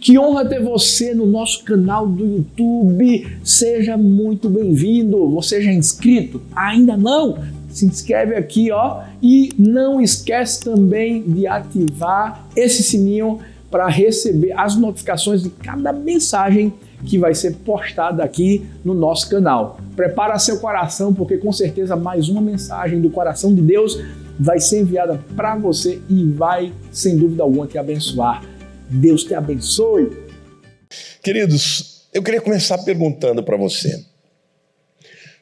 Que honra ter você no nosso canal do YouTube. Seja muito bem-vindo. Você já é inscrito? Ainda não? Se inscreve aqui, ó, e não esquece também de ativar esse sininho para receber as notificações de cada mensagem que vai ser postada aqui no nosso canal. Prepara seu coração, porque com certeza mais uma mensagem do coração de Deus vai ser enviada para você e vai, sem dúvida alguma, te abençoar. Deus te abençoe. Queridos, eu queria começar perguntando para você: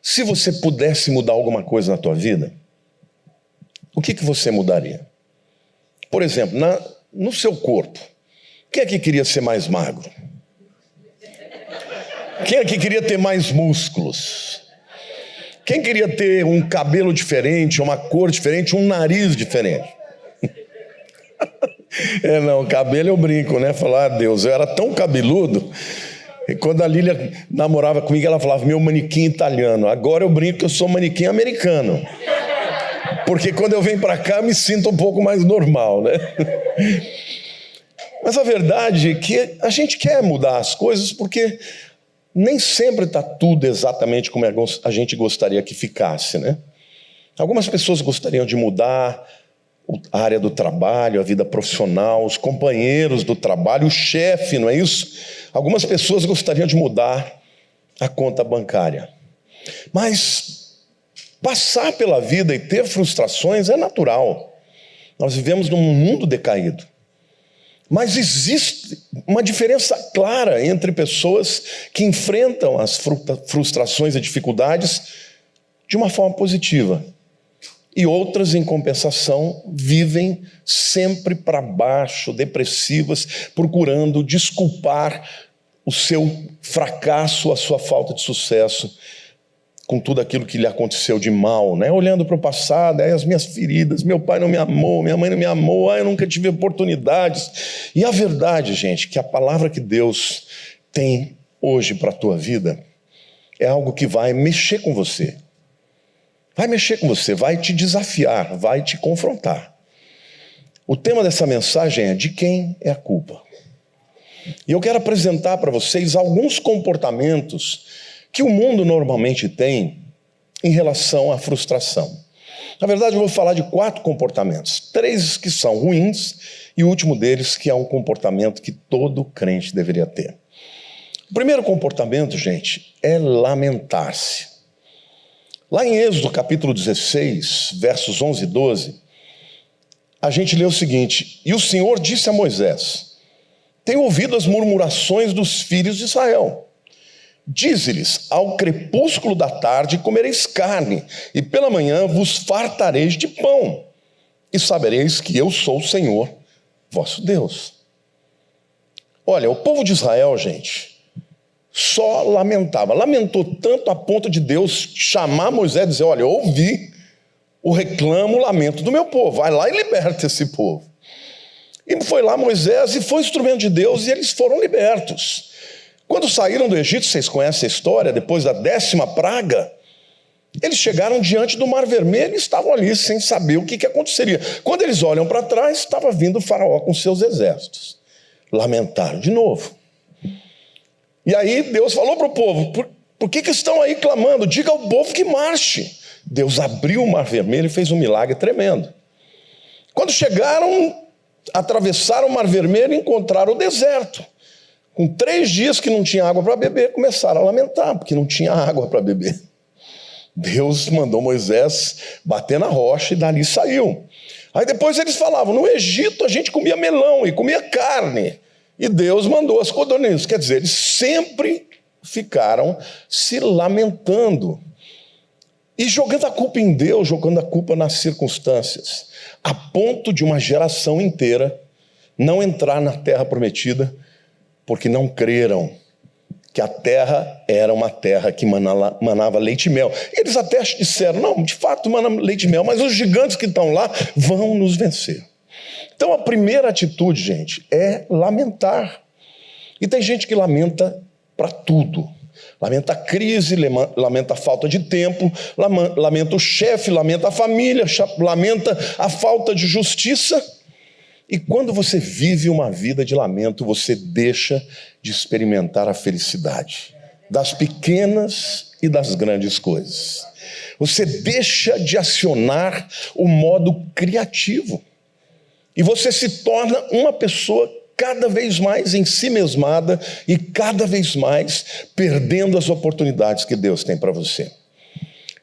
se você pudesse mudar alguma coisa na tua vida, o que você mudaria? Por exemplo, no seu corpo, quem é que queria ser mais magro? Quem é que queria ter mais músculos? Quem queria ter um cabelo diferente, uma cor diferente, um nariz diferente? Não, cabelo eu brinco, né? Falar, Deus, eu era tão cabeludo. E quando a Lília namorava comigo, ela falava, meu manequim italiano. Agora eu brinco que eu sou manequim americano. Porque quando eu venho para cá, eu me sinto um pouco mais normal, né? Mas a verdade é que a gente quer mudar as coisas porque nem sempre está tudo exatamente como a gente gostaria que ficasse, né? Algumas pessoas gostariam de mudar a área do trabalho, a vida profissional, os companheiros do trabalho, o chefe, não é isso? Algumas pessoas gostariam de mudar a conta bancária. Mas passar pela vida e ter frustrações é natural. Nós vivemos num mundo decaído. Mas existe uma diferença clara entre pessoas que enfrentam as frustrações e dificuldades de uma forma positiva. E outras, em compensação, vivem sempre para baixo, depressivas, procurando desculpar o seu fracasso, a sua falta de sucesso, com tudo aquilo que lhe aconteceu de mal, né? Olhando para o passado, as minhas feridas, meu pai não me amou, minha mãe não me amou, eu nunca tive oportunidades. E a verdade, gente, que a palavra que Deus tem hoje para a tua vida é algo que vai mexer com você. Vai mexer com você, vai te desafiar, vai te confrontar. O tema dessa mensagem é de quem é a culpa. E eu quero apresentar para vocês alguns comportamentos que o mundo normalmente tem em relação à frustração. Na verdade, eu vou falar de 4 comportamentos. 3 que são ruins e o último deles que é um comportamento que todo crente deveria ter. O primeiro comportamento, gente, é lamentar-se. Lá em Êxodo, capítulo 16, versos 11 e 12, a gente lê o seguinte: e o Senhor disse a Moisés, tenho ouvido as murmurações dos filhos de Israel. Dize-lhes, ao crepúsculo da tarde comereis carne, e pela manhã vos fartareis de pão, e sabereis que eu sou o Senhor, vosso Deus. Olha, o povo de Israel, gente, só lamentava. Lamentou tanto a ponto de Deus chamar Moisés e dizer, olha, eu ouvi o reclamo, o lamento do meu povo. Vai lá e liberta esse povo. E foi lá Moisés e foi instrumento de Deus e eles foram libertos. Quando saíram do Egito, vocês conhecem a história, depois da 10ª praga, eles chegaram diante do Mar Vermelho e estavam ali sem saber o que aconteceria. Quando eles olham para trás, estava vindo o faraó com seus exércitos. Lamentaram de novo. E aí Deus falou para o povo, por que estão aí clamando? Diga ao povo que marche. Deus abriu o Mar Vermelho e fez um milagre tremendo. Quando chegaram, atravessaram o Mar Vermelho e encontraram o deserto. Com 3 dias que não tinha água para beber, começaram a lamentar, porque não tinha água para beber. Deus mandou Moisés bater na rocha e dali saiu. Aí depois eles falavam, no Egito a gente comia melão e comia carne. E Deus mandou as codornizes. Quer dizer, eles sempre ficaram se lamentando. E jogando a culpa em Deus, jogando a culpa nas circunstâncias. A ponto de uma geração inteira não entrar na terra prometida, porque não creram que a terra era uma terra que manava leite e mel. Eles até disseram, não, de fato mana leite e mel, mas os gigantes que estão lá vão nos vencer. Então a primeira atitude, gente, é lamentar. E tem gente que lamenta para tudo. Lamenta a crise, lamenta a falta de tempo, lamenta o chefe, lamenta a família, lamenta a falta de justiça. E quando você vive uma vida de lamento, você deixa de experimentar a felicidade das pequenas e das grandes coisas. Você deixa de acionar o modo criativo. E você se torna uma pessoa cada vez mais ensimesmada e cada vez mais perdendo as oportunidades que Deus tem para você.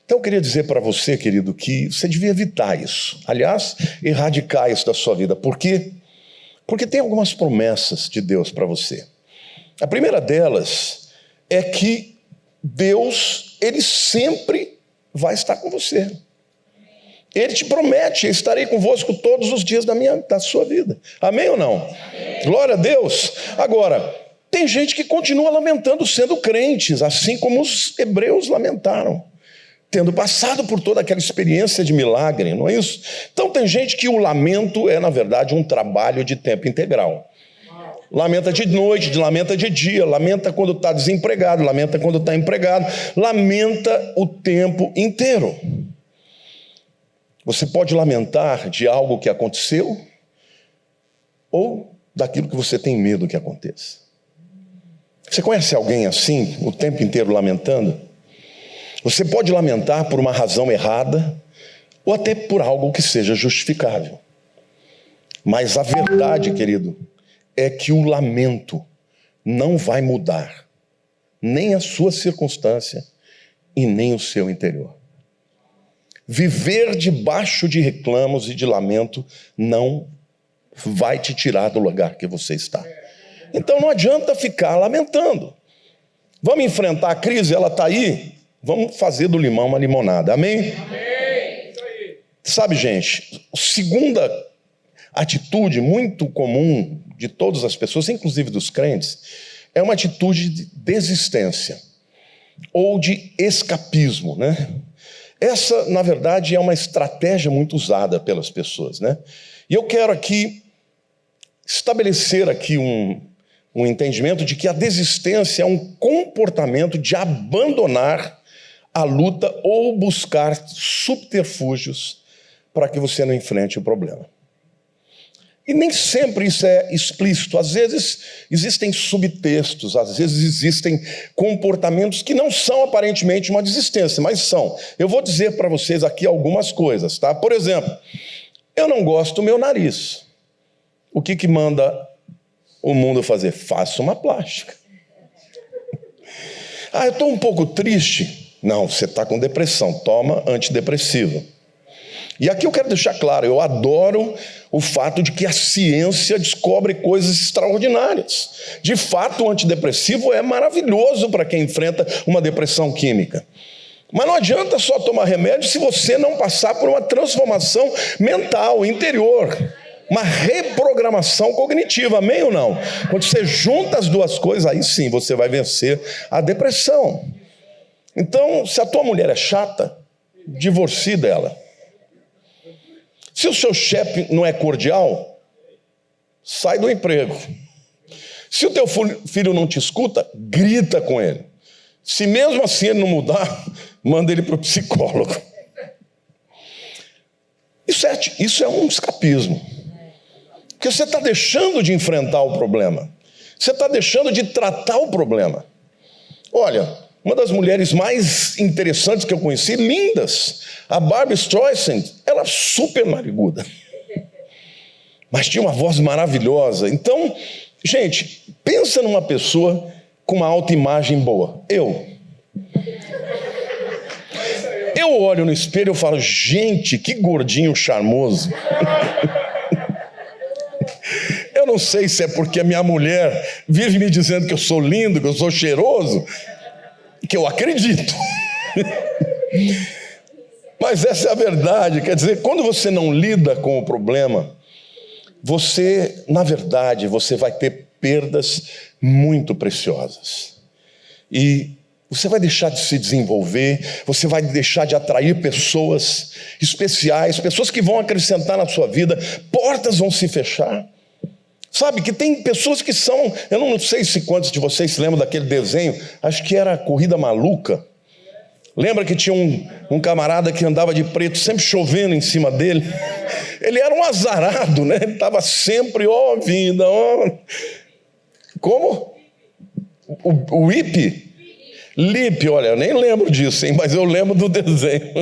Então eu queria dizer para você, querido, que você devia evitar isso. Aliás, erradicar isso da sua vida. Por quê? Porque tem algumas promessas de Deus para você. A primeira delas é que Deus, Ele sempre vai estar com você. Ele te promete: eu estarei convosco todos os dias da sua vida. Amém ou não? Amém. Glória a Deus. Agora, tem gente que continua lamentando sendo crentes, assim como os hebreus lamentaram, tendo passado por toda aquela experiência de milagre, não é isso? Então tem gente que o lamento é, na verdade, um trabalho de tempo integral. Lamenta de noite, lamenta de dia, lamenta quando está desempregado, lamenta quando está empregado, lamenta o tempo inteiro. Você pode lamentar de algo que aconteceu ou daquilo que você tem medo que aconteça. Você conhece alguém assim, o tempo inteiro lamentando? Você pode lamentar por uma razão errada ou até por algo que seja justificável. Mas a verdade, querido, é que o lamento não vai mudar nem a sua circunstância e nem o seu interior. Viver debaixo de reclamos e de lamento não vai te tirar do lugar que você está. Então não adianta ficar lamentando. Vamos enfrentar a crise, ela está aí. Vamos fazer do limão uma limonada, amém? Amém. Isso aí. Sabe, gente, a segunda atitude muito comum de todas as pessoas, inclusive dos crentes, é uma atitude de desistência ou de escapismo, né? Essa, na verdade, é uma estratégia muito usada pelas pessoas, né? E eu quero aqui estabelecer aqui um entendimento de que a desistência é um comportamento de abandonar a luta ou buscar subterfúgios para que você não enfrente o problema. E nem sempre isso é explícito. Às vezes existem subtextos, às vezes existem comportamentos que não são aparentemente uma desistência, mas são. Eu vou dizer para vocês aqui algumas coisas, tá? Por exemplo, eu não gosto do meu nariz. O que manda o mundo fazer? Faça uma plástica. Ah, eu estou um pouco triste. Não, você está com depressão, toma antidepressivo. E aqui eu quero deixar claro, eu adoro o fato de que a ciência descobre coisas extraordinárias. De fato, o antidepressivo é maravilhoso para quem enfrenta uma depressão química. Mas não adianta só tomar remédio se você não passar por uma transformação mental, interior. Uma reprogramação cognitiva, amém ou não? Quando você junta as duas coisas, aí sim você vai vencer a depressão. Então, se a tua mulher é chata, divorcie dela. Se o seu chefe não é cordial, sai do emprego. Se o teu filho não te escuta, grita com ele. Se mesmo assim ele não mudar, manda ele para o psicólogo. Isso é um escapismo. Porque você está deixando de enfrentar o problema. Você está deixando de tratar o problema. Olha, uma das mulheres mais interessantes que eu conheci, lindas, a Barbra Streisand, ela super nariguda, mas tinha uma voz maravilhosa. Então, gente, pensa numa pessoa com uma autoimagem boa. Eu olho no espelho e falo, gente, que gordinho charmoso. Eu não sei se é porque a minha mulher vive me dizendo que eu sou lindo, que eu sou cheiroso, que eu acredito. Mas essa é a verdade. Quer dizer, quando você não lida com o problema, você, na verdade, você vai ter perdas muito preciosas. E você vai deixar de se desenvolver, você vai deixar de atrair pessoas especiais, pessoas que vão acrescentar na sua vida, portas vão se fechar. Sabe que tem pessoas que são, eu não sei se quantos de vocês se lembram daquele desenho, acho que era Corrida Maluca. Lembra que tinha um camarada que andava de preto, sempre chovendo em cima dele? ele era um azarado, né? Ele estava sempre, vida, Como? O Ipe? Lipe, olha, eu nem lembro disso, hein? Mas eu lembro do desenho.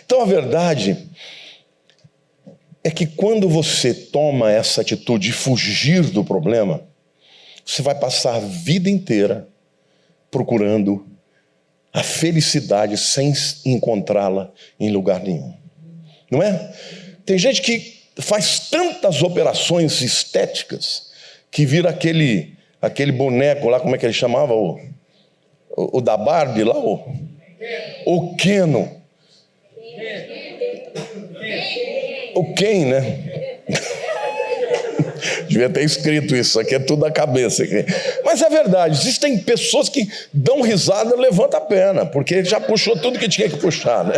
Então a verdade é que quando você toma essa atitude de fugir do problema, você vai passar a vida inteira procurando a felicidade sem encontrá-la em lugar nenhum. Não é? Tem gente que faz tantas operações estéticas que vira aquele boneco lá, como é que ele chamava? O da Barbie lá, o Keno. O Ken, né? Devia ter escrito isso, aqui é tudo da cabeça. Mas é verdade, existem pessoas que dão risada e levantam a perna, porque ele já puxou tudo que tinha que puxar, né?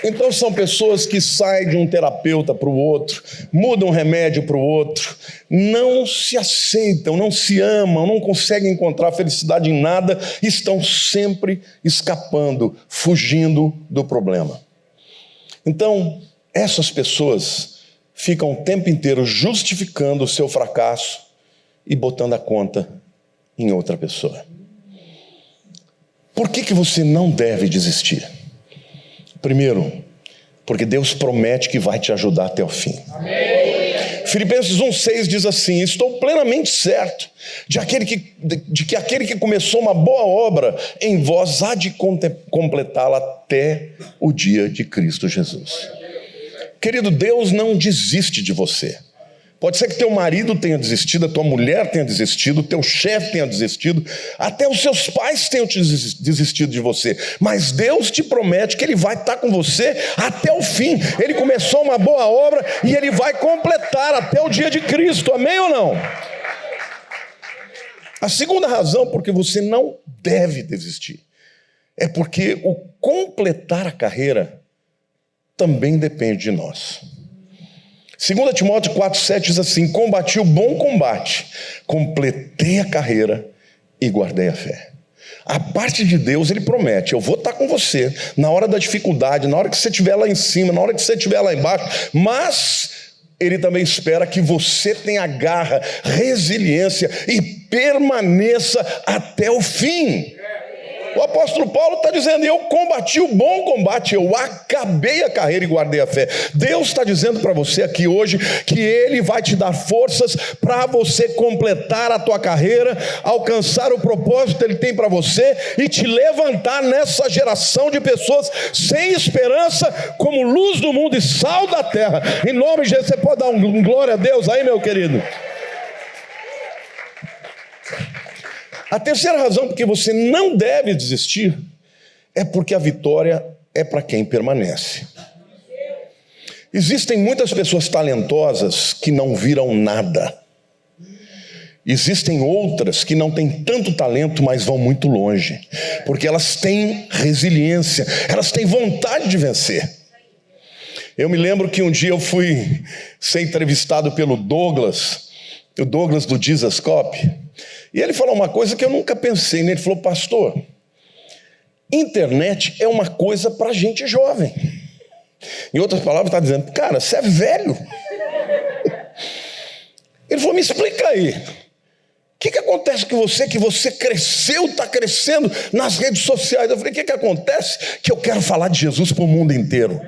Então são pessoas que saem de um terapeuta para o outro, mudam um remédio para o outro, não se aceitam, não se amam, não conseguem encontrar felicidade em nada, estão sempre escapando, fugindo do problema. Então, essas pessoas ficam o tempo inteiro justificando o seu fracasso e botando a conta em outra pessoa. Por que você não deve desistir? Primeiro, porque Deus promete que vai te ajudar até o fim. Amém. Filipenses 1,6 diz assim: estou plenamente certo de que aquele que começou uma boa obra em vós há de completá-la até o dia de Cristo Jesus. Querido, Deus não desiste de você. Pode ser que teu marido tenha desistido, a tua mulher tenha desistido, o teu chefe tenha desistido, até os seus pais tenham desistido de você. Mas Deus te promete que Ele vai estar com você até o fim. Ele começou uma boa obra e Ele vai completar até o dia de Cristo. Amém ou não? A segunda razão por que você não deve desistir é porque o completar a carreira também depende de nós. 2 Timóteo 4,7 diz assim: combati o bom combate, completei a carreira e guardei a fé. A parte de Deus, Ele promete: eu vou estar com você na hora da dificuldade, na hora que você estiver lá em cima, na hora que você estiver lá embaixo, mas Ele também espera que você tenha garra, resiliência e permaneça até o fim. O apóstolo Paulo está dizendo: eu combati o bom combate, eu acabei a carreira e guardei a fé. Deus está dizendo para você aqui hoje que Ele vai te dar forças para você completar a tua carreira, alcançar o propósito que Ele tem para você e te levantar nessa geração de pessoas sem esperança, como luz do mundo e sal da terra. Em nome de Jesus, você pode dar um glória a Deus aí, meu querido? A terceira razão por que você não deve desistir é porque a vitória é para quem permanece. Existem muitas pessoas talentosas que não viram nada. Existem outras que não têm tanto talento, mas vão muito longe, porque elas têm resiliência, elas têm vontade de vencer. Eu me lembro que um dia eu fui ser entrevistado pelo Douglas, o Douglas do Jesus Cop. E ele falou uma coisa que eu nunca pensei, né? Ele falou: pastor, internet é uma coisa para gente jovem. Em outras palavras, está dizendo: cara, você é velho. Ele falou: me explica aí, o que acontece com você, que você cresceu, está crescendo nas redes sociais? Eu falei: o que acontece? Que eu quero falar de Jesus para o mundo inteiro.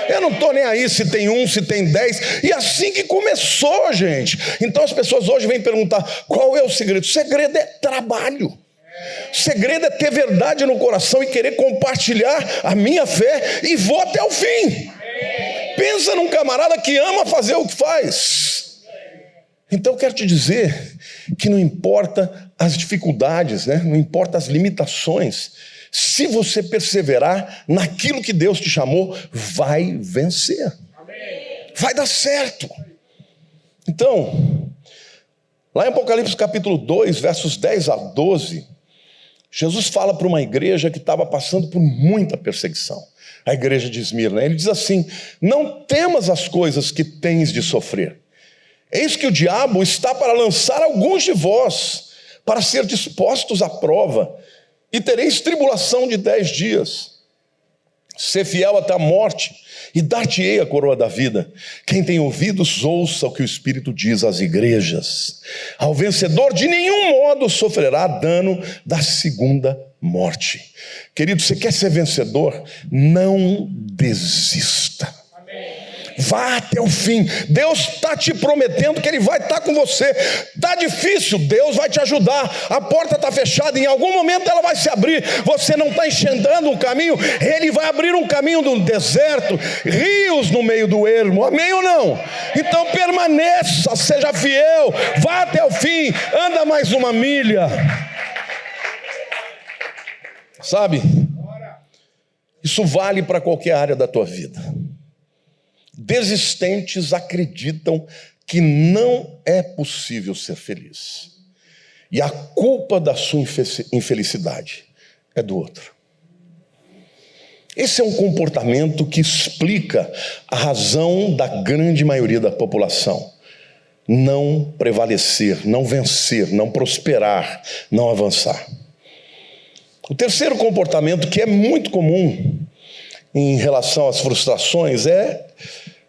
Eu não estou nem aí se tem 1, se tem 10. E assim que começou, gente. Então as pessoas hoje vêm perguntar: qual é o segredo? O segredo é trabalho. O segredo é ter verdade no coração e querer compartilhar a minha fé e vou até o fim. Pensa num camarada que ama fazer o que faz. Então eu quero te dizer que não importa as dificuldades, né? Não importa as limitações, se você perseverar naquilo que Deus te chamou, vai vencer. Amém. Vai dar certo. Então, lá em Apocalipse capítulo 2, versos 10 a 12, Jesus fala para uma igreja que estava passando por muita perseguição. A igreja de Esmirna. Ele diz assim: não temas as coisas que tens de sofrer. Eis que o diabo está para lançar alguns de vós, para ser dispostos à prova, e tereis tribulação de 10 dias. Ser fiel até a morte, e dar-te-ei a coroa da vida. Quem tem ouvidos, ouça o que o Espírito diz às igrejas. Ao vencedor, de nenhum modo sofrerá dano da segunda morte. Querido, você quer ser vencedor? Não desista. Vá até o fim. Deus está te prometendo que Ele vai estar com você. Está difícil, Deus vai te ajudar. A porta está fechada, em algum momento ela vai se abrir. Você não está enxergando um caminho, Ele vai abrir um caminho no deserto, rios no meio do ermo. Amém ou não? Então permaneça, seja fiel, vá até o fim, anda mais uma milha. Sabe? Isso vale para qualquer área da tua vida. Desistentes acreditam que não é possível ser feliz. E a culpa da sua infelicidade é do outro. Esse é um comportamento que explica a razão da grande maioria da população não prevalecer, não vencer, não prosperar, não avançar. O terceiro comportamento que é muito comum em relação às frustrações é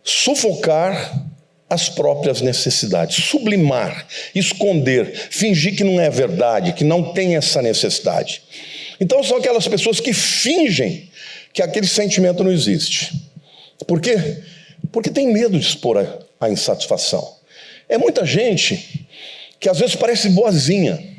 sufocar as próprias necessidades, sublimar, esconder, fingir que não é verdade, que não tem essa necessidade. Então são aquelas pessoas que fingem que aquele sentimento não existe. Por quê? Porque tem medo de expor a insatisfação. É muita gente que às vezes parece boazinha.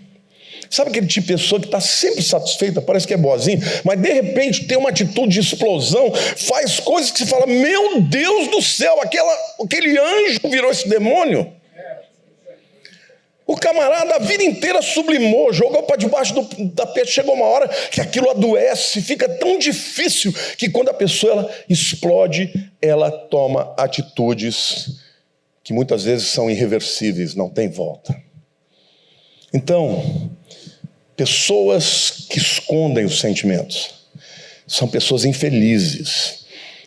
Sabe aquele tipo de pessoa que está sempre satisfeita, parece que é boazinha, mas de repente tem uma atitude de explosão, faz coisas que você fala, meu Deus do céu, aquele anjo virou esse demônio. O camarada a vida inteira sublimou, jogou para debaixo do tapete, chegou uma hora que aquilo adoece, fica tão difícil que quando a pessoa ela explode, ela toma atitudes que muitas vezes são irreversíveis, não tem volta. Então, pessoas que escondem os sentimentos são pessoas infelizes.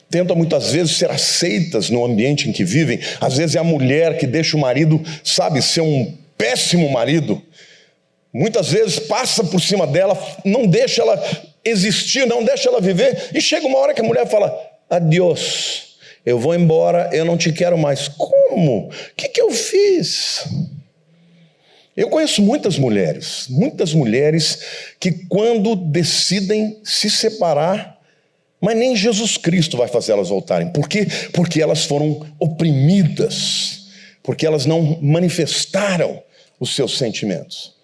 Tentam muitas vezes ser aceitas no ambiente em que vivem. Às vezes é a mulher que deixa o marido, ser um péssimo marido. Muitas vezes passa por cima dela, não deixa ela existir, não deixa ela viver. E chega uma hora que a mulher fala, adiós, eu vou embora, eu não te quero mais. Como? O que eu fiz? Eu conheço muitas mulheres que quando decidem se separar, mas nem Jesus Cristo vai fazer elas voltarem. Por quê? Porque elas foram oprimidas, porque elas não manifestaram os seus sentimentos.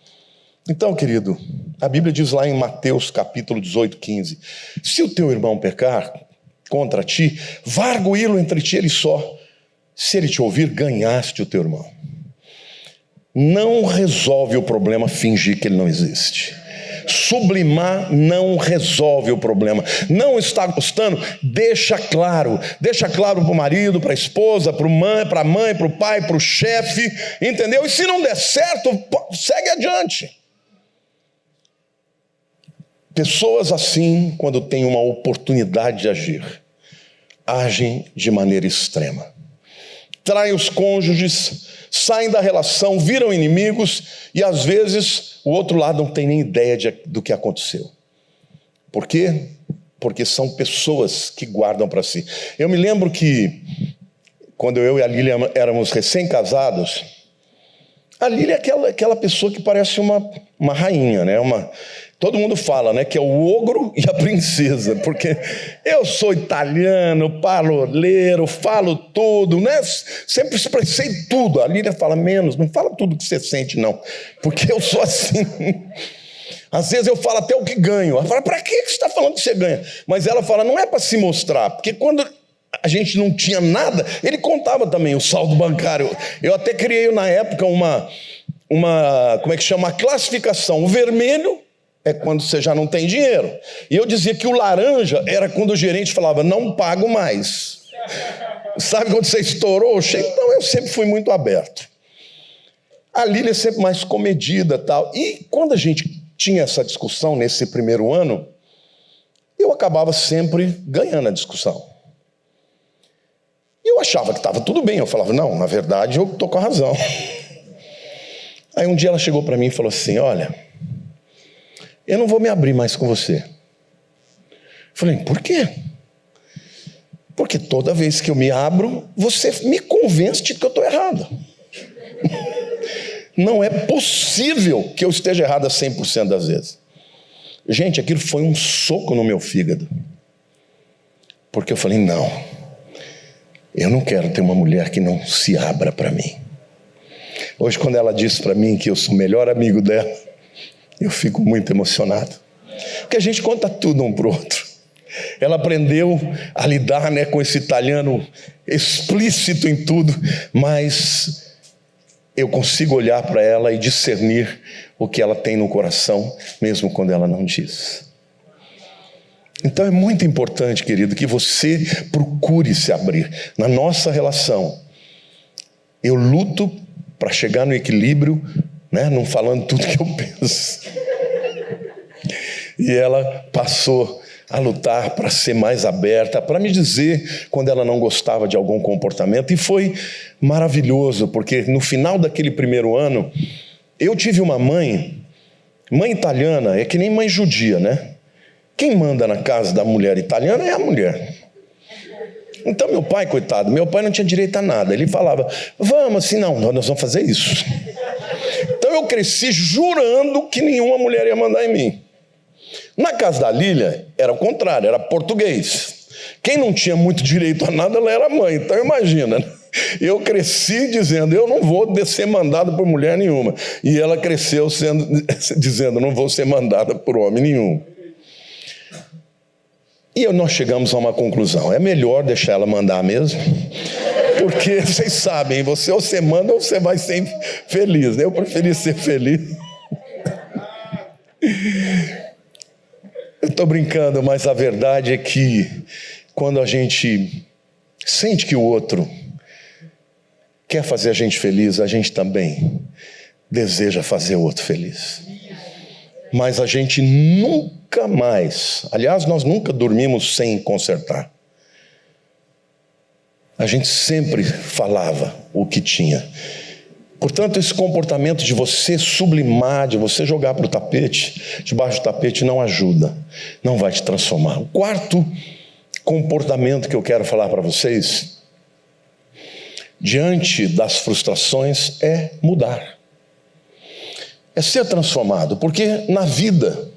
Então, querido, a Bíblia diz lá em Mateus capítulo 18, 15, se o teu irmão pecar contra ti, vá arguí-lo entre ti ele só. Se ele te ouvir, ganhaste o teu irmão. Não resolve o problema fingir que ele não existe. Sublimar não resolve o problema. Não está gostando? Deixa claro para o marido, para a esposa, para a mãe, para o pai, para o chefe, entendeu? E se não der certo, segue adiante. Pessoas assim, quando têm uma oportunidade de agir, agem de maneira extrema. Traem os cônjuges, saem da relação, viram inimigos e às vezes o outro lado não tem nem ideia do que aconteceu. Por quê? Porque são pessoas que guardam para si. Eu me lembro que quando eu e a Lília éramos recém-casados, a Lília é aquela pessoa que parece uma rainha, né? Todo mundo fala, né, que é o ogro e a princesa, porque eu sou italiano, parloleiro, falo tudo, né? Sempre expressei tudo. A Lília fala menos, não fala tudo que você sente, não, porque eu sou assim. Às vezes eu falo até o que ganho. Ela fala, para que você está falando que você ganha? Mas ela fala, não é para se mostrar, porque quando a gente não tinha nada, ele contava também o saldo bancário. Eu até criei na época uma classificação. O vermelho é quando você já não tem dinheiro. E eu dizia que o laranja era quando o gerente falava, não pago mais. Sabe quando você estourou? Então eu sempre fui muito aberto. A Lília é sempre mais comedida, tal. E quando a gente tinha essa discussão nesse primeiro ano, eu acabava sempre ganhando a discussão. E eu achava que estava tudo bem. Eu falava, não, na verdade eu estou com a razão. Aí um dia ela chegou para mim e falou assim, olha, eu não vou me abrir mais com você. Falei, por quê? Porque toda vez que eu me abro, você me convence de que eu estou errado. Não é possível que eu esteja errado 100% das vezes. Gente, aquilo foi um soco no meu fígado. Porque eu falei, não, eu não quero ter uma mulher que não se abra para mim. Hoje, quando ela disse para mim que eu sou o melhor amigo dela, eu fico muito emocionado. Porque a gente conta tudo um para o outro. Ela aprendeu a lidar, né, com esse italiano explícito em tudo, mas eu consigo olhar para ela e discernir o que ela tem no coração, mesmo quando ela não diz. Então é muito importante, querido, que você procure se abrir. Na nossa relação, eu luto para chegar no equilíbrio, né, não falando tudo que eu penso. E ela passou a lutar para ser mais aberta, para me dizer quando ela não gostava de algum comportamento. E foi maravilhoso, porque no final daquele primeiro ano, eu tive uma mãe italiana, é que nem mãe judia, né? Quem manda na casa da mulher italiana é a mulher. Então meu pai, coitado, meu pai não tinha direito a nada. Ele falava, vamos, assim, não, nós vamos fazer isso. Então eu cresci jurando que nenhuma mulher ia mandar em mim. Na casa da Lília, era o contrário, era português. Quem não tinha muito direito a nada, ela era mãe. Então imagina, eu cresci dizendo, eu não vou ser mandado por mulher nenhuma. E ela cresceu dizendo, não vou ser mandada por homem nenhum. E nós chegamos a uma conclusão, é melhor deixar ela mandar mesmo, porque vocês sabem, ou você manda ou você vai ser feliz, né? Eu preferi ser feliz. Eu estou brincando, mas a verdade é que quando a gente sente que o outro quer fazer a gente feliz, a gente também deseja fazer o outro feliz. Mas a gente nunca mais, aliás, nós nunca dormimos sem consertar. A gente sempre falava o que tinha. Portanto, esse comportamento de você sublimar, de você jogar para o tapete, debaixo do tapete, não ajuda, não vai te transformar. O quarto comportamento que eu quero falar para vocês, diante das frustrações, é mudar. É ser transformado, porque na vida,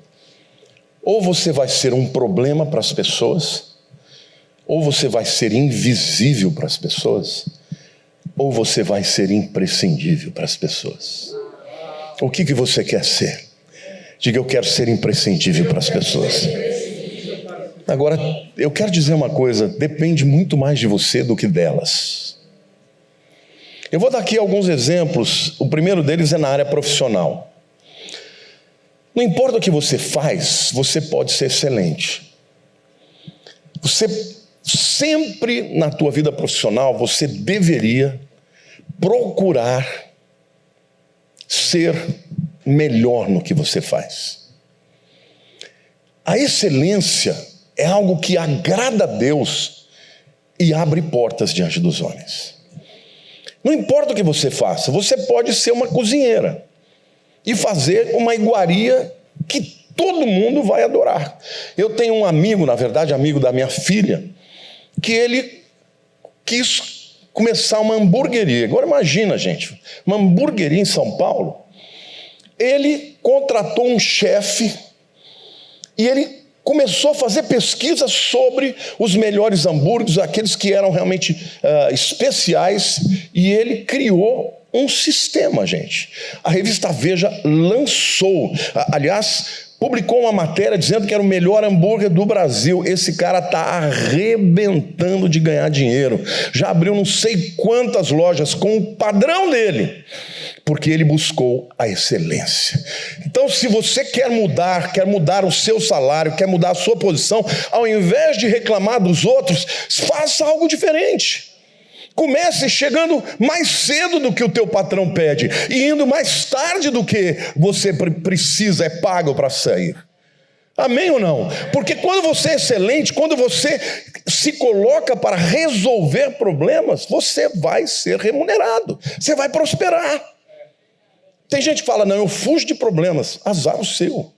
ou você vai ser um problema para as pessoas, ou você vai ser invisível para as pessoas, ou você vai ser imprescindível para as pessoas. O que você quer ser? Diga, eu quero ser imprescindível para as pessoas. Agora, eu quero dizer uma coisa, depende muito mais de você do que delas. Eu vou dar aqui alguns exemplos, o primeiro deles é na área profissional. Não importa o que você faz, você pode ser excelente. Você sempre na tua vida profissional, você deveria procurar ser melhor no que você faz. A excelência é algo que agrada a Deus e abre portas diante dos homens. Não importa o que você faça, você pode ser uma cozinheira e fazer uma iguaria que todo mundo vai adorar. Eu tenho um amigo, na verdade, amigo da minha filha, que ele quis começar uma hamburgueria. Agora imagina, gente, uma hamburgueria em São Paulo. Ele contratou um chefe e ele começou a fazer pesquisas sobre os melhores hambúrgueres, aqueles que eram realmente especiais, e ele criou um sistema, gente. A revista Veja lançou, aliás, publicou uma matéria dizendo que era o melhor hambúrguer do Brasil. Esse cara está arrebentando de ganhar dinheiro. Já abriu não sei quantas lojas com o padrão dele, porque ele buscou a excelência. Então, se você quer mudar o seu salário, quer mudar a sua posição, ao invés de reclamar dos outros, faça algo diferente. Comece chegando mais cedo do que o teu patrão pede e indo mais tarde do que você precisa, é pago para sair. Amém ou não? Porque quando você é excelente, quando você se coloca para resolver problemas, você vai ser remunerado, você vai prosperar. Tem gente que fala, não, eu fujo de problemas. Azar o seu.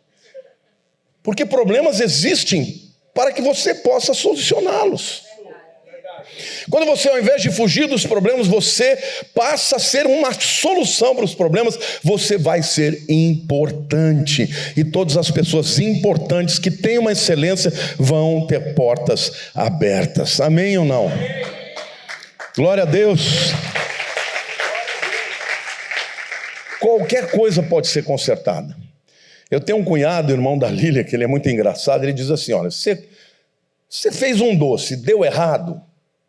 Porque problemas existem para que você possa solucioná-los. Quando você, ao invés de fugir dos problemas, você passa a ser uma solução para os problemas, você vai ser importante. E todas as pessoas importantes que têm uma excelência vão ter portas abertas. Amém ou não? Glória a Deus. Qualquer coisa pode ser consertada. Eu tenho um cunhado, irmão da Lília, que ele é muito engraçado. Ele diz assim: olha, você fez um doce, deu errado,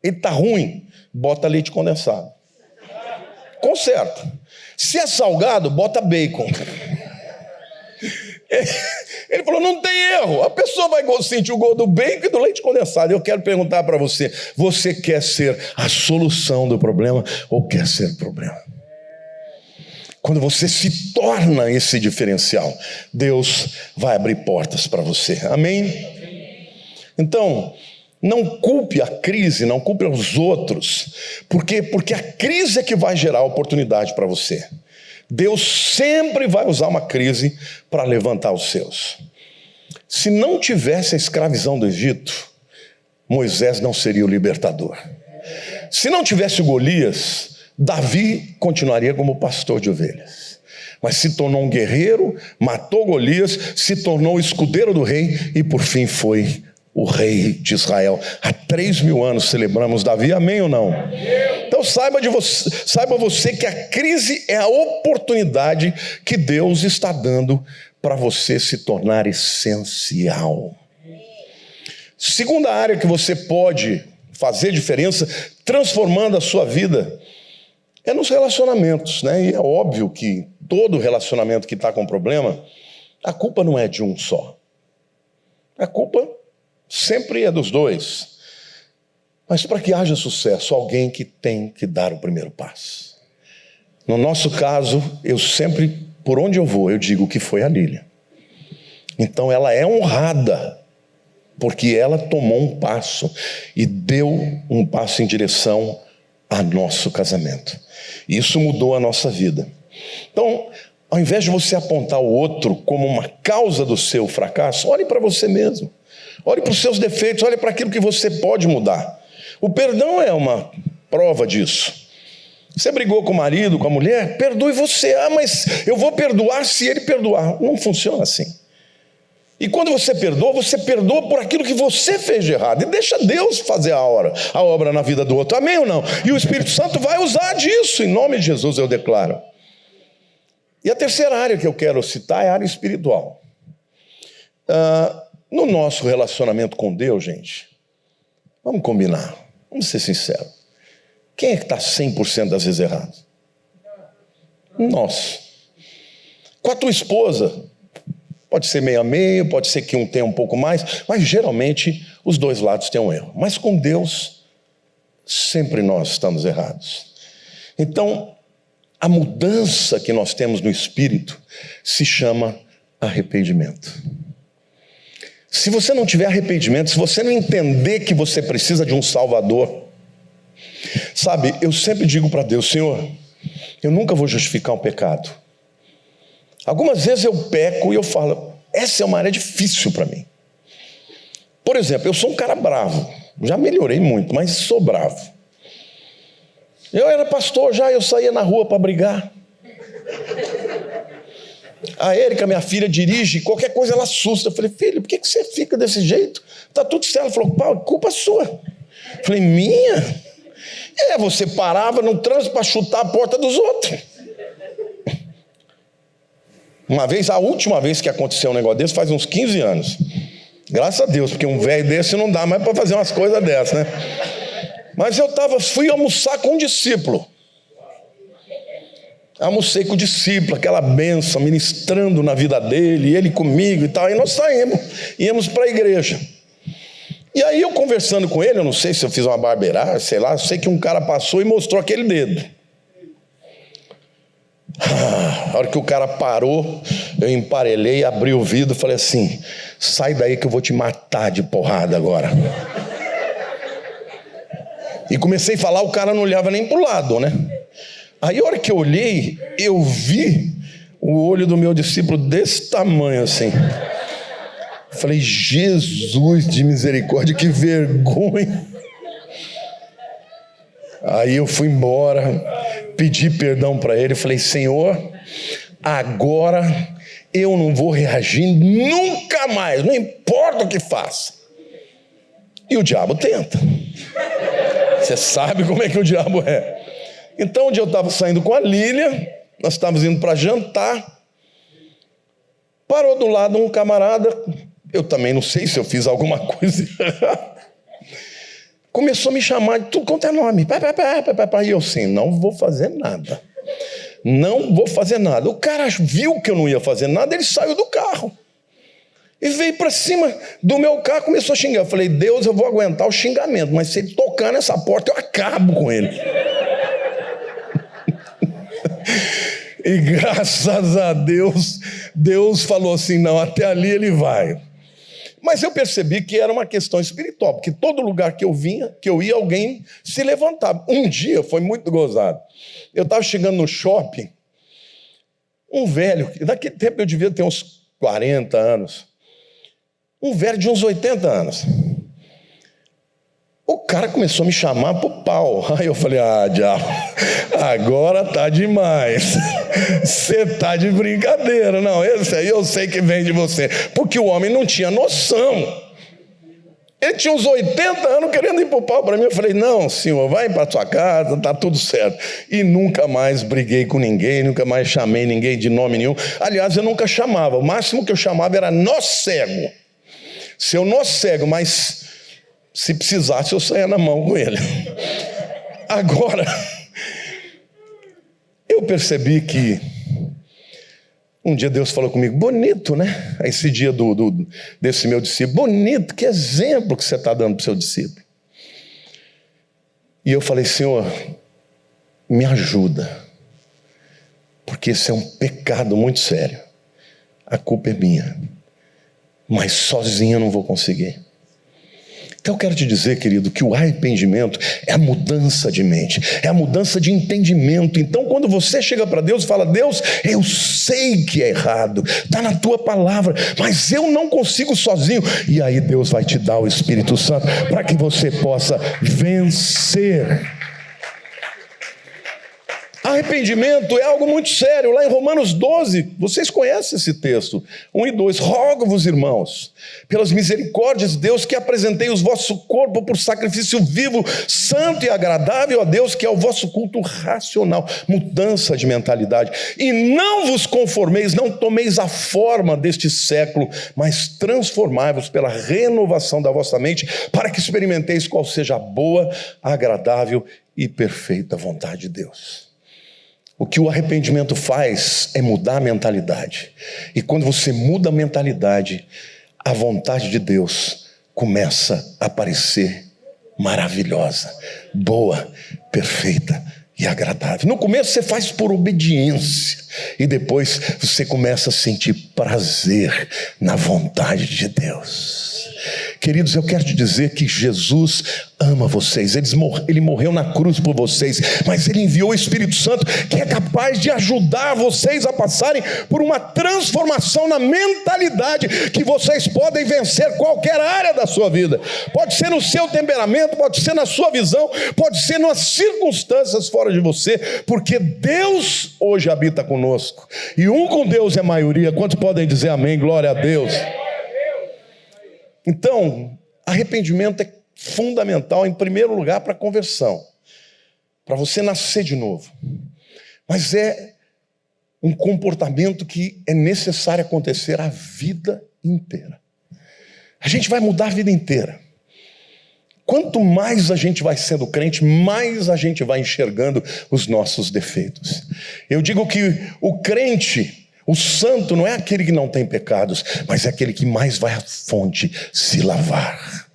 ele está ruim, bota leite condensado. Conserta. Se é salgado, bota bacon. Ele falou: não tem erro, a pessoa vai sentir o gosto do bacon e do leite condensado. Eu quero perguntar para você: você quer ser a solução do problema ou quer ser o problema? Quando você se torna esse diferencial, Deus vai abrir portas para você. Amém? Então, não culpe a crise, não culpe os outros. Por quê? Porque a crise é que vai gerar oportunidade para você. Deus sempre vai usar uma crise para levantar os seus. Se não tivesse a escravidão do Egito, Moisés não seria o libertador. Se não tivesse o Golias, Davi continuaria como pastor de ovelhas. Mas se tornou um guerreiro, matou Golias, se tornou o escudeiro do rei e por fim foi o rei de Israel. Há 3.000 anos celebramos Davi, amém ou não? Então saiba você que a crise é a oportunidade que Deus está dando para você se tornar essencial. Segunda área que você pode fazer diferença, transformando a sua vida, é nos relacionamentos, né? E é óbvio que todo relacionamento que está com problema, a culpa não é de um só. A culpa sempre é dos dois. Mas para que haja sucesso, alguém que tem que dar o primeiro passo. No nosso caso, eu sempre, por onde eu vou, eu digo que foi a Lília. Então ela é honrada, porque ela tomou um passo e deu um passo em direção a nosso casamento. Isso mudou a nossa vida. Então, ao invés de você apontar o outro como uma causa do seu fracasso, olhe para você mesmo. Olhe para os seus defeitos, olhe para aquilo que você pode mudar. O perdão é uma prova disso. Você brigou com o marido, com a mulher, perdoe você. Ah, mas eu vou perdoar se ele perdoar. Não funciona assim. E quando você perdoa por aquilo que você fez de errado. E deixa Deus fazer a obra na vida do outro. Amém ou não? E o Espírito Santo vai usar disso. Em nome de Jesus eu declaro. E a terceira área que eu quero citar é a área espiritual. No nosso relacionamento com Deus, gente, vamos combinar. Vamos ser sinceros. Quem é que está 100% das vezes errado? Nós. Com a tua esposa, pode ser meio a meio, pode ser que um tenha um pouco mais, mas geralmente os dois lados têm um erro. Mas com Deus, sempre nós estamos errados. Então, a mudança que nós temos no espírito se chama arrependimento. Se você não tiver arrependimento, se você não entender que você precisa de um Salvador, sabe, eu sempre digo para Deus: Senhor, eu nunca vou justificar um pecado. Algumas vezes eu peco e eu falo: essa é uma área difícil para mim. Por exemplo, eu sou um cara bravo. Já melhorei muito, mas sou bravo. Eu era pastor já, eu saía na rua para brigar. A Érica, minha filha, dirige, qualquer coisa ela assusta. Eu falei: filho, por que você fica desse jeito? Tá tudo certo. Ela falou: pá, culpa sua. Eu falei: minha? Você parava no trânsito para chutar a porta dos outros. Uma vez, a última vez que aconteceu um negócio desse, faz uns 15 anos. Graças a Deus, porque um velho desse não dá mais para fazer umas coisas dessas, né? Mas eu fui almoçar com um discípulo. Almocei com o discípulo, aquela bênção, ministrando na vida dele, ele comigo e tal. E nós saímos, íamos para a igreja. E aí eu conversando com ele, eu não sei se eu fiz uma barbeiragem, sei lá, eu sei que um cara passou e mostrou aquele dedo. A hora que o cara parou, eu emparelhei, abri o vidro e falei assim: sai daí que eu vou te matar de porrada agora. E comecei a falar, o cara não olhava nem pro lado, né? Aí a hora que eu olhei, eu vi o olho do meu discípulo desse tamanho assim. Eu falei, Jesus de misericórdia, que vergonha. Aí eu fui embora, pedi perdão para ele, falei, Senhor, agora eu não vou reagir nunca mais, não importa o que faça. E o diabo tenta. Você sabe como é que o diabo é. Então, um dia eu estava saindo com a Lília, nós estávamos indo para jantar, parou do lado um camarada, eu também não sei se eu fiz alguma coisa errada, começou a me chamar de tudo quanto é nome, e eu assim, não vou fazer nada, não vou fazer nada. O cara viu que eu não ia fazer nada, ele saiu do carro e veio para cima do meu carro, começou a xingar. Eu falei, Deus, eu vou aguentar o xingamento, mas se ele tocar nessa porta, eu acabo com ele. E graças a Deus, Deus falou assim, não, até ali ele vai. Mas eu percebi que era uma questão espiritual, porque todo lugar que eu ia, alguém se levantava. Um dia foi muito gozado. Eu estava chegando no shopping, um velho, naquele tempo eu devia ter uns 40 anos, um velho de uns 80 anos. O cara começou a me chamar pro pau. Aí eu falei, diabo, agora tá demais. Você tá de brincadeira. Não, esse aí eu sei que vem de você. Porque o homem não tinha noção. Ele tinha uns 80 anos querendo ir pro pau para mim. Eu falei, não, senhor, vai para sua casa, tá tudo certo. E nunca mais briguei com ninguém, nunca mais chamei ninguém de nome nenhum. Aliás, eu nunca chamava. O máximo que eu chamava era nó cego. Seu nó cego, mas se precisasse, eu saia na mão com ele. Agora, eu percebi que um dia Deus falou comigo, bonito, né? Esse dia desse meu discípulo, bonito, que exemplo que você está dando para o seu discípulo. E eu falei, Senhor, me ajuda, porque esse é um pecado muito sério. A culpa é minha, mas sozinho eu não vou conseguir. Então eu quero te dizer, querido, que o arrependimento é a mudança de mente, é a mudança de entendimento. Então quando você chega para Deus e fala, Deus, eu sei que é errado, está na tua palavra, mas eu não consigo sozinho. E aí Deus vai te dar o Espírito Santo para que você possa vencer. Arrependimento é algo muito sério. Lá em Romanos 12, vocês conhecem esse texto, 1 e 2. Rogo-vos, irmãos, pelas misericórdias de Deus, que apresentei o vosso corpo por sacrifício vivo, santo e agradável a Deus, que é o vosso culto racional. Mudança de mentalidade. E não vos conformeis, não tomeis a forma deste século, mas transformai-vos pela renovação da vossa mente, para que experimenteis qual seja a boa, agradável e perfeita vontade de Deus. O que o arrependimento faz é mudar a mentalidade. E quando você muda a mentalidade, a vontade de Deus começa a aparecer maravilhosa, boa, perfeita e agradável. No começo você faz por obediência e depois você começa a sentir prazer na vontade de Deus. Queridos, eu quero te dizer que Jesus ama vocês, ele morreu na cruz por vocês, mas ele enviou o Espírito Santo, que é capaz de ajudar vocês a passarem por uma transformação na mentalidade, que vocês podem vencer qualquer área da sua vida. Pode ser no seu temperamento, pode ser na sua visão, pode ser nas circunstâncias fora de você, porque Deus hoje habita conosco, e um com Deus é maioria. Quantos podem dizer amém? Glória a Deus. Então, arrependimento é fundamental, em primeiro lugar, para a conversão, para você nascer de novo. Mas é um comportamento que é necessário acontecer a vida inteira. A gente vai mudar a vida inteira. Quanto mais a gente vai sendo crente, mais a gente vai enxergando os nossos defeitos. Eu digo que o crente, o santo, não é aquele que não tem pecados, mas é aquele que mais vai à fonte se lavar.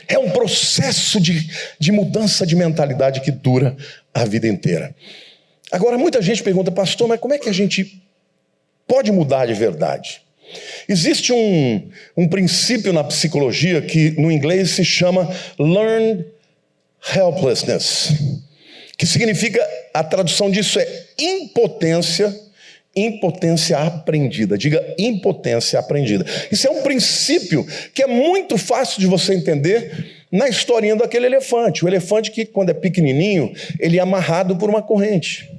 É um processo de mudança de mentalidade que dura a vida inteira. Agora, muita gente pergunta, pastor, mas como é que a gente pode mudar de verdade? Existe um princípio na psicologia que no inglês se chama learned helplessness, que significa, a tradução disso é impotência Impotência aprendida. Diga impotência aprendida. Isso é um princípio que é muito fácil de você entender na historinha daquele elefante. O elefante que, quando é pequenininho, ele é amarrado por uma corrente.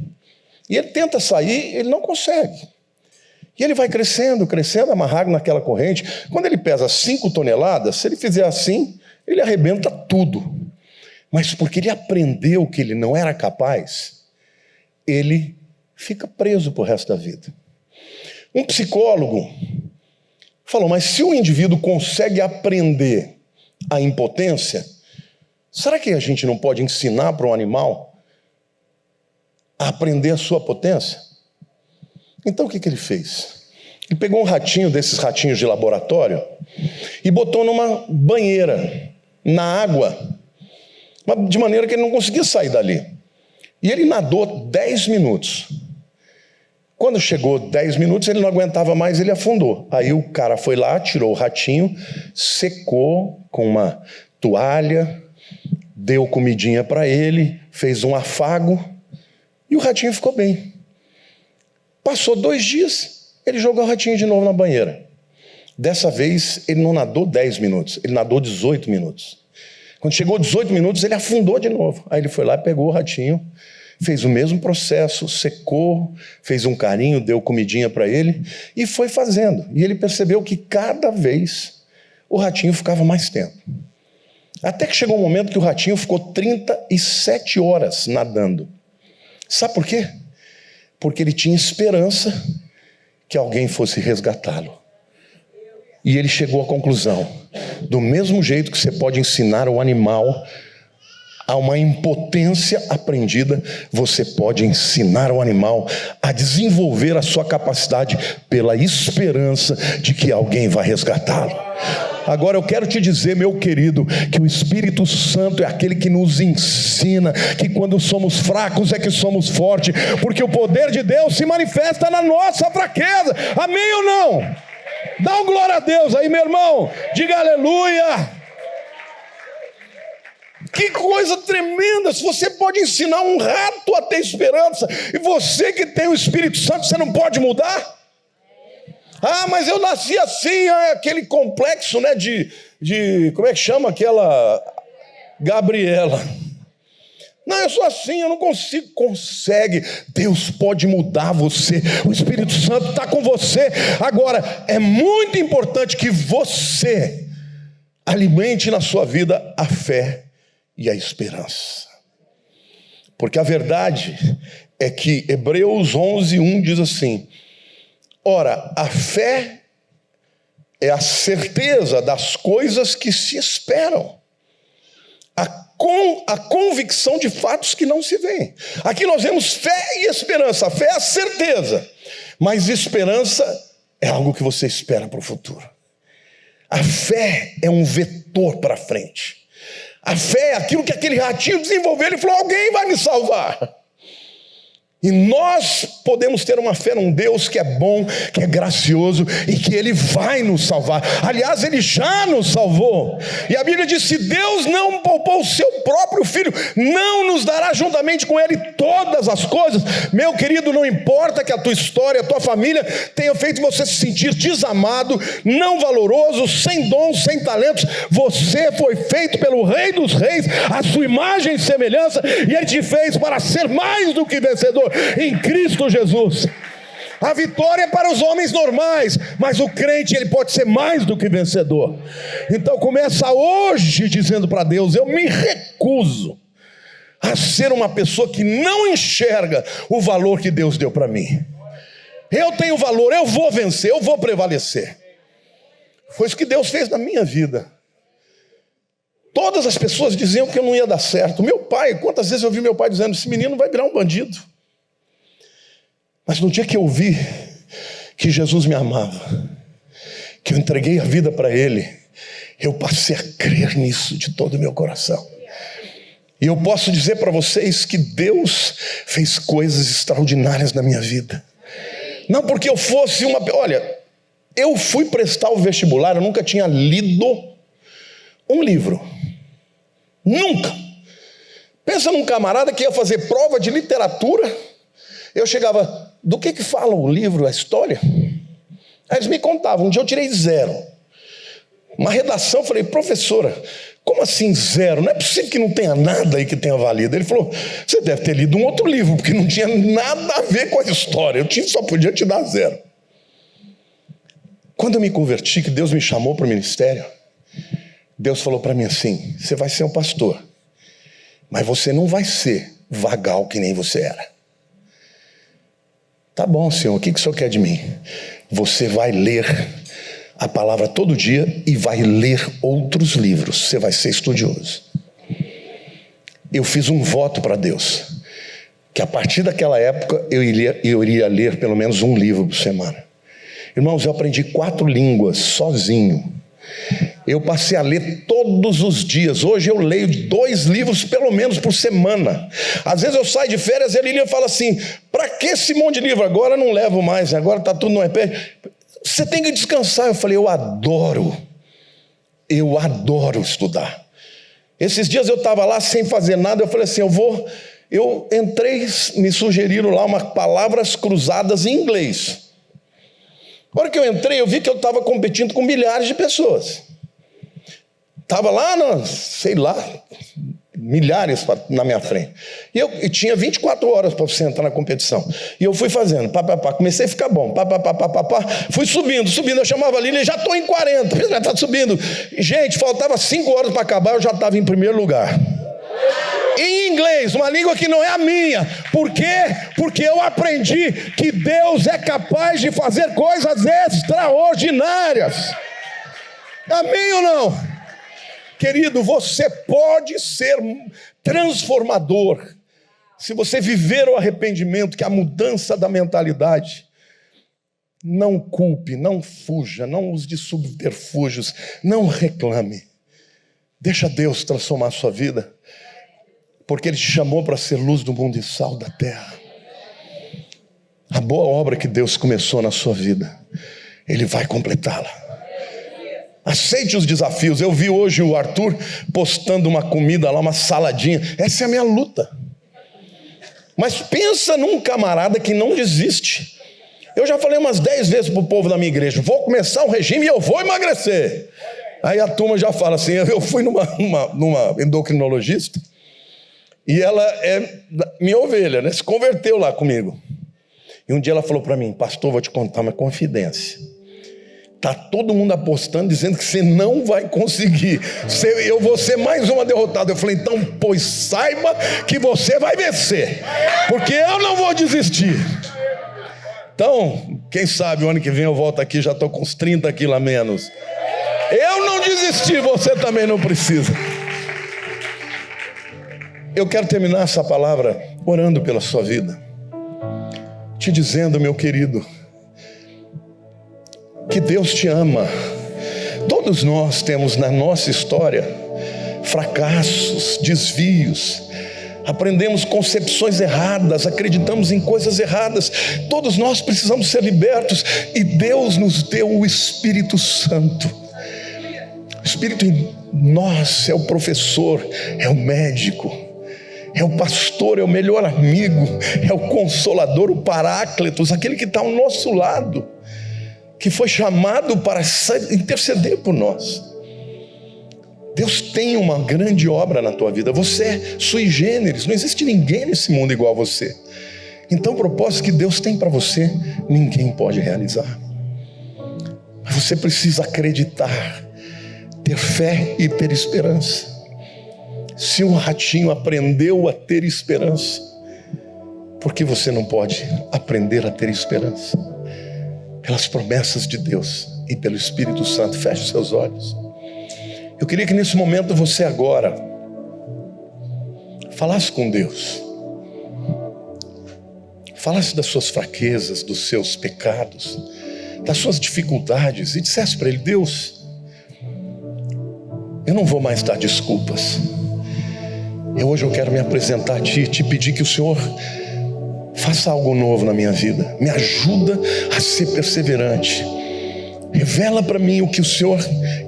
E ele tenta sair, ele não consegue. E ele vai crescendo, crescendo, amarrado naquela corrente. Quando ele pesa 5 toneladas, se ele fizer assim, ele arrebenta tudo. Mas porque ele aprendeu que ele não era capaz, ele fica preso pro resto da vida. Um psicólogo falou, mas se o indivíduo consegue aprender a impotência, será que a gente não pode ensinar para um animal a aprender a sua potência? Então o que ele fez? Ele pegou um ratinho desses ratinhos de laboratório e botou numa banheira, na água, de maneira que ele não conseguia sair dali. E ele nadou 10 minutos. Quando chegou 10 minutos, ele não aguentava mais, ele afundou. Aí o cara foi lá, tirou o ratinho, secou com uma toalha, deu comidinha para ele, fez um afago e o ratinho ficou bem. Passou 2 dias, ele jogou o ratinho de novo na banheira. Dessa vez, ele não nadou 10 minutos, ele nadou 18 minutos. Quando chegou 18 minutos, ele afundou de novo. Aí ele foi lá, pegou o ratinho, fez o mesmo processo, secou, fez um carinho, deu comidinha para ele e foi fazendo. E ele percebeu que cada vez o ratinho ficava mais tempo. Até que chegou um momento que o ratinho ficou 37 horas nadando. Sabe por quê? Porque ele tinha esperança que alguém fosse resgatá-lo. E ele chegou à conclusão, do mesmo jeito que você pode ensinar o animal a uma impotência aprendida, você pode ensinar o animal a desenvolver a sua capacidade pela esperança de que alguém vai resgatá-lo. Agora eu quero te dizer, meu querido, que o Espírito Santo é aquele que nos ensina que quando somos fracos é que somos fortes, porque o poder de Deus se manifesta na nossa fraqueza. Amém ou não? Dá um glória a Deus aí, meu irmão. Diga aleluia. Que coisa tremenda. Se você pode ensinar um rato a ter esperança, e você que tem o Espírito Santo, você não pode mudar? Ah, mas eu nasci assim, aquele complexo, né, como é que chama aquela Gabriela? Não, eu sou assim, eu não consigo. Consegue. Deus pode mudar você. O Espírito Santo está com você. Agora, é muito importante que você alimente na sua vida a fé e a esperança. Porque a verdade é que Hebreus 11:1 diz assim: ora, a fé é a certeza das coisas que se esperam, a convicção de fatos que não se veem. Aqui nós vemos fé e esperança. A fé é a certeza, mas esperança é algo que você espera para o futuro. A fé é um vetor para frente. A fé é aquilo que aquele ratinho desenvolveu. Ele falou: alguém vai me salvar. E nós podemos ter uma fé num Deus que é bom, que é gracioso e que Ele vai nos salvar. Aliás, Ele já nos salvou. E a Bíblia diz: se Deus não poupou o seu próprio Filho, não nos dará juntamente com Ele todas as coisas. Meu querido, não importa que a tua história, a tua família tenha feito você se sentir desamado, não valoroso, sem dons, sem talentos. Você foi feito pelo Rei dos Reis, a sua imagem e semelhança, e Ele te fez para ser mais do que vencedor em Cristo Jesus. A vitória é para os homens normais, mas o crente, ele pode ser mais do que vencedor. Então começa hoje dizendo para Deus: eu me recuso a ser uma pessoa que não enxerga o valor que Deus deu para mim. Eu tenho valor, eu vou vencer, eu vou prevalecer. Foi isso que Deus fez na minha vida. Todas as pessoas diziam que eu não ia dar certo. Meu pai, quantas vezes eu ouvi meu pai dizendo: esse menino vai virar um bandido. Mas no dia que eu vi que Jesus me amava, que eu entreguei a vida para Ele, eu passei a crer nisso de todo o meu coração. E eu posso dizer para vocês que Deus fez coisas extraordinárias na minha vida. Não porque eu fosse uma... Olha, eu fui prestar o vestibular, eu nunca tinha lido um livro. Nunca. Pensa num camarada que ia fazer prova de literatura Eu chegava, do que fala o livro, a história? Aí eles me contavam, um dia eu tirei 0. Uma redação, eu falei, professora, como assim 0? Não é possível que não tenha nada aí que tenha valido. Ele falou, você deve ter lido um outro livro, porque não tinha nada a ver com a história. Eu só podia te dar 0. Quando eu me converti, que Deus me chamou para o ministério, Deus falou para mim assim, você vai ser um pastor, mas você não vai ser vagal que nem você era. Tá bom, Senhor, o que o Senhor quer de mim? Você vai ler a palavra todo dia e vai ler outros livros. Você vai ser estudioso. Eu fiz um voto para Deus, que a partir daquela época eu iria ler pelo menos um livro por semana. Irmãos, eu aprendi 4 línguas sozinho. Eu passei a ler todos os dias. Hoje eu leio 2 livros pelo menos por semana. Às vezes eu saio de férias e a Lilian fala assim, para que esse monte de livro? Agora não levo mais, agora está tudo no iPad. Você tem que descansar. Eu falei, eu adoro estudar. Esses dias eu estava lá sem fazer nada, eu falei assim, eu entrei, me sugeriram lá umas palavras cruzadas em inglês. Na hora que eu entrei, eu vi que eu estava competindo com milhares de pessoas. Estava lá, milhares na minha frente. E eu tinha 24 horas para você entrar na competição. E eu fui fazendo, comecei a ficar bom, fui subindo, eu chamava a Lília, já estou em 40, já está subindo. Gente, faltava 5 horas para acabar, eu já estava em primeiro lugar. Em inglês, uma língua que não é a minha. Por quê? Porque eu aprendi que Deus é capaz de fazer coisas extraordinárias. Amém ou não? Querido, você pode ser transformador se você viver o arrependimento, que é a mudança da mentalidade. Não culpe, não fuja, não use de subterfúgios, não reclame. Deixa Deus transformar a sua vida. Porque Ele te chamou para ser luz do mundo e sal da terra. A boa obra que Deus começou na sua vida, Ele vai completá-la. Aceite os desafios. Eu vi hoje o Arthur postando uma comida lá, uma saladinha. Essa é a minha luta. Mas pensa num camarada que não desiste. Eu já falei umas 10 vezes para o povo da minha igreja, vou começar um regime e eu vou emagrecer. Aí a turma já fala assim, eu fui numa endocrinologista, e ela é minha ovelha, né? Se converteu lá comigo. E um dia ela falou para mim, pastor, vou te contar uma confidência. Está todo mundo apostando, dizendo que você não vai conseguir. Eu vou ser mais uma derrotada. Eu falei, então, pois saiba que você vai vencer. Porque eu não vou desistir. Então, quem sabe o ano que vem eu volto aqui, já estou com uns 30 quilos a menos. Eu não desisti, você também não precisa. Eu quero terminar essa palavra orando pela sua vida, te dizendo, meu querido, que Deus te ama. Todos nós temos na nossa história fracassos, desvios, aprendemos concepções erradas, acreditamos em coisas erradas. Todos nós precisamos ser libertos, e Deus nos deu o Espírito Santo. O Espírito em nós é o professor, é o médico, é o pastor, é o melhor amigo, é o consolador, o paráclitos, aquele que está ao nosso lado, que foi chamado para interceder por nós. Deus tem uma grande obra na tua vida. Você é sui generis, não existe ninguém nesse mundo igual a você. Então o propósito que Deus tem para você, ninguém pode realizar. Mas você precisa acreditar, ter fé e ter esperança. Se um ratinho aprendeu a ter esperança, por que você não pode aprender a ter esperança? Pelas promessas de Deus e pelo Espírito Santo. Feche os seus olhos. Eu queria que nesse momento você agora falasse com Deus. Falasse das suas fraquezas, dos seus pecados, das suas dificuldades, e dissesse para Ele, Deus, eu não vou mais dar desculpas. Hoje eu quero me apresentar a Ti, te pedir que o Senhor faça algo novo na minha vida. Me ajuda a ser perseverante. Revela para mim o que o Senhor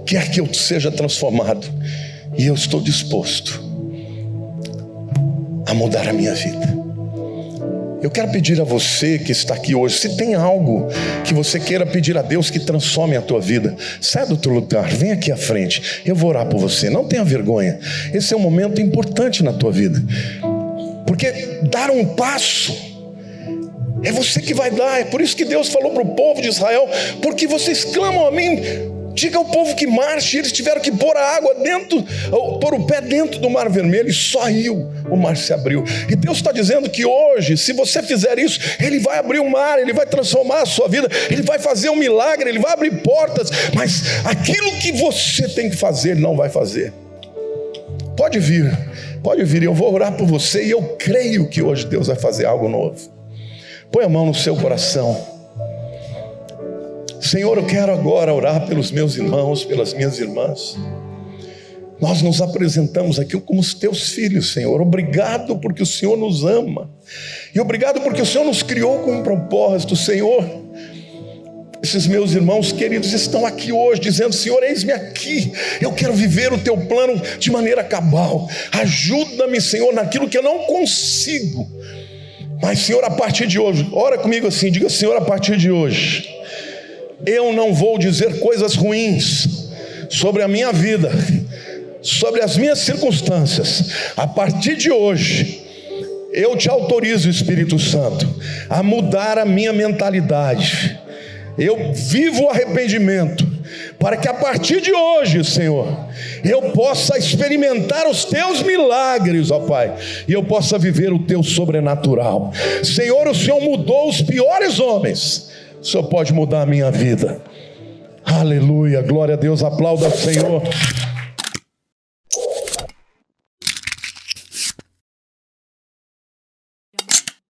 quer que eu seja transformado. E eu estou disposto a mudar a minha vida. Eu quero pedir a você que está aqui hoje, se tem algo que você queira pedir a Deus que transforme a tua vida, sai do teu lugar, vem aqui à frente, eu vou orar por você, não tenha vergonha. Esse é um momento importante na tua vida, porque dar um passo é você que vai dar. É por isso que Deus falou para o povo de Israel: porque vocês clamam a mim, diga ao povo que marche. Eles tiveram que pôr a água dentro, pôr o pé dentro do Mar Vermelho, e só o mar se abriu. E Deus está dizendo que hoje, se você fizer isso, Ele vai abrir o mar, Ele vai transformar a sua vida, Ele vai fazer um milagre, Ele vai abrir portas. Mas aquilo que você tem que fazer, Ele não vai fazer. Pode vir, eu vou orar por você, e eu creio que hoje Deus vai fazer algo novo. Põe a mão no seu coração. Senhor, eu quero agora orar pelos meus irmãos, pelas minhas irmãs. Nós nos apresentamos aqui como os teus filhos, Senhor. Obrigado porque o Senhor nos ama. E obrigado porque o Senhor nos criou com um propósito, Senhor. Esses meus irmãos queridos estão aqui hoje dizendo: Senhor, eis-me aqui, eu quero viver o teu plano de maneira cabal. Ajuda-me, Senhor, naquilo que eu não consigo. Mas, Senhor, a partir de hoje, ora comigo assim, diga: Senhor, a partir de hoje, eu não vou dizer coisas ruins sobre a minha vida, sobre as minhas circunstâncias. A partir de hoje, eu te autorizo, Espírito Santo, a mudar a minha mentalidade. Eu vivo o arrependimento, para que a partir de hoje, Senhor, eu possa experimentar os teus milagres, ó Pai, e eu possa viver o teu sobrenatural. Senhor, o Senhor mudou os piores homens, o Senhor pode mudar a minha vida. Aleluia, glória a Deus, aplauda o Senhor.